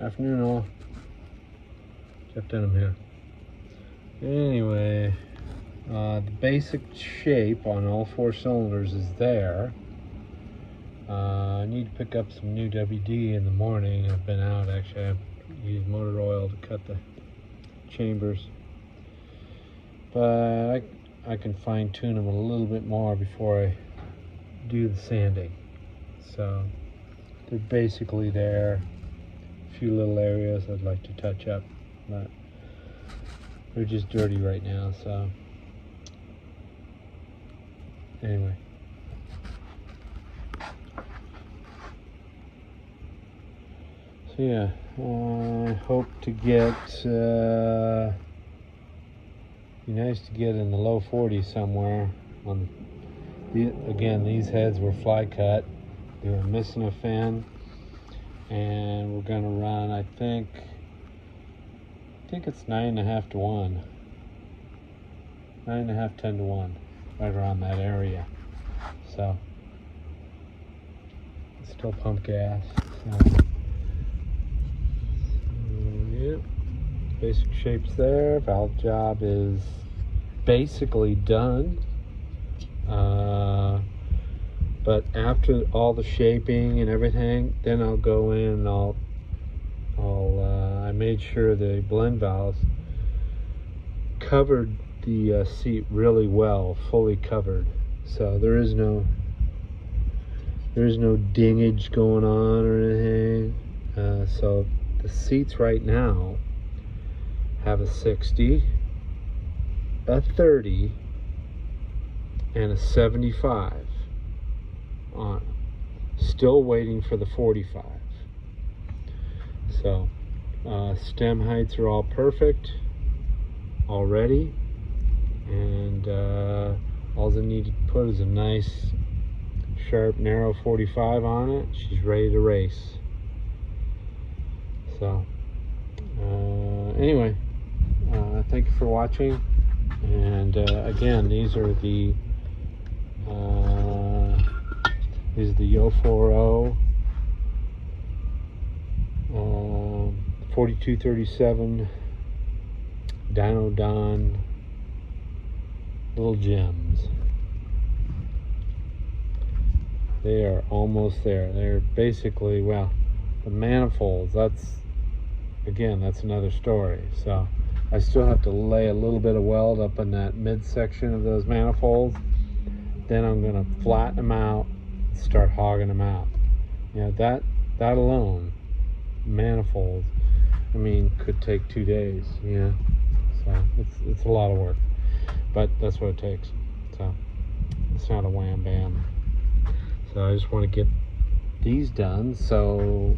Afternoon all. Jeff Denham here. Anyway, the basic shape on all 4 cylinders is there. I need to pick up some new WD in the morning. I've been out actually. I've used motor oil to cut the chambers. But I can fine tune them a little bit more before I do the sanding. So they're basically there. A few little areas I'd like to touch up, but they're just dirty right now. So anyway, so yeah, I hope to get be nice to get in the low 40s somewhere. On again, these heads were fly cut. They were missing a fin, and we're gonna run. I think it's 9.5 to 1, 9.5, 10 to 1, right around that area. So it's still pump gas. So yeah, basic shapes there. Valve job is basically done. But after all the shaping and everything, then I'll go in and I made sure the blend valves covered the seat really well, fully covered. So there is no dingage going on or anything. So the seats right now have a 60, a 30, and a 75 on. Still waiting for the 45. So stem heights are all perfect already, and all I need to put is a nice sharp narrow 45 on it. She's ready to race. So anyway, thank you for watching, and again, these are the 040 4237 Dyno Don little gems. They are almost there. They're basically, well, the manifolds, that's another story. So I still have to lay a little bit of weld up in that midsection of those manifolds. Then I'm going to flatten them out, start hogging them out. That alone, manifolds, I mean, could take 2 days. So it's a lot of work, but that's what it takes. So it's not a wham bam. So I just want to get these done, so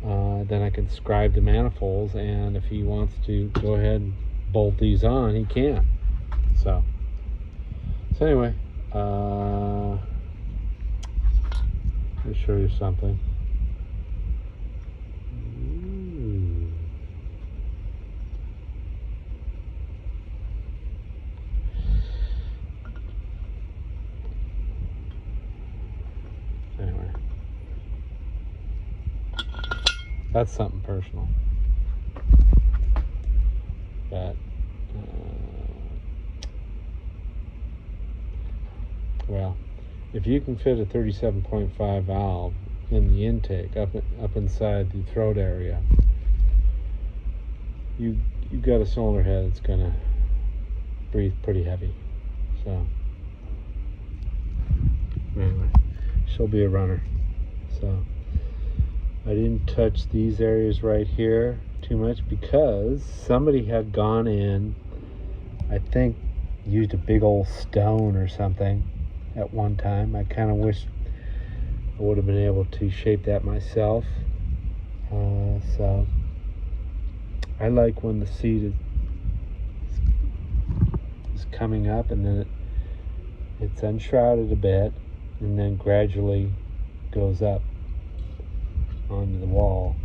then I can scribe the manifolds, and if he wants to go ahead and bolt these on, he can. So anyway, let me show you something. Anyway, that's something personal. But well, if you can fit a 37.5 valve in the intake up inside the throat area, you've got a cylinder head that's gonna breathe pretty heavy. So anyway, she'll be a runner. So I didn't touch these areas right here too much because somebody had gone in, I think used a big old stone or something at one time. I kind of wish I would have been able to shape that myself. So I like when the seat is coming up, and then it's unshrouded a bit, and then gradually goes up onto the wall.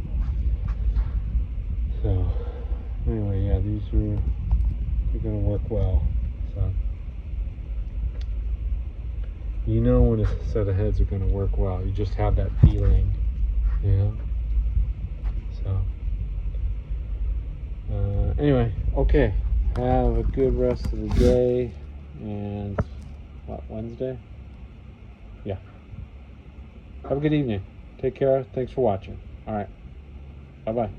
So anyway, yeah, they're gonna work well. So when a set of heads are gonna work well, you just have that feeling, So Anyway, okay. Have a good rest of the day. And what, Wednesday? Yeah. Have a good evening. Take care. Thanks for watching. All right. Bye-bye.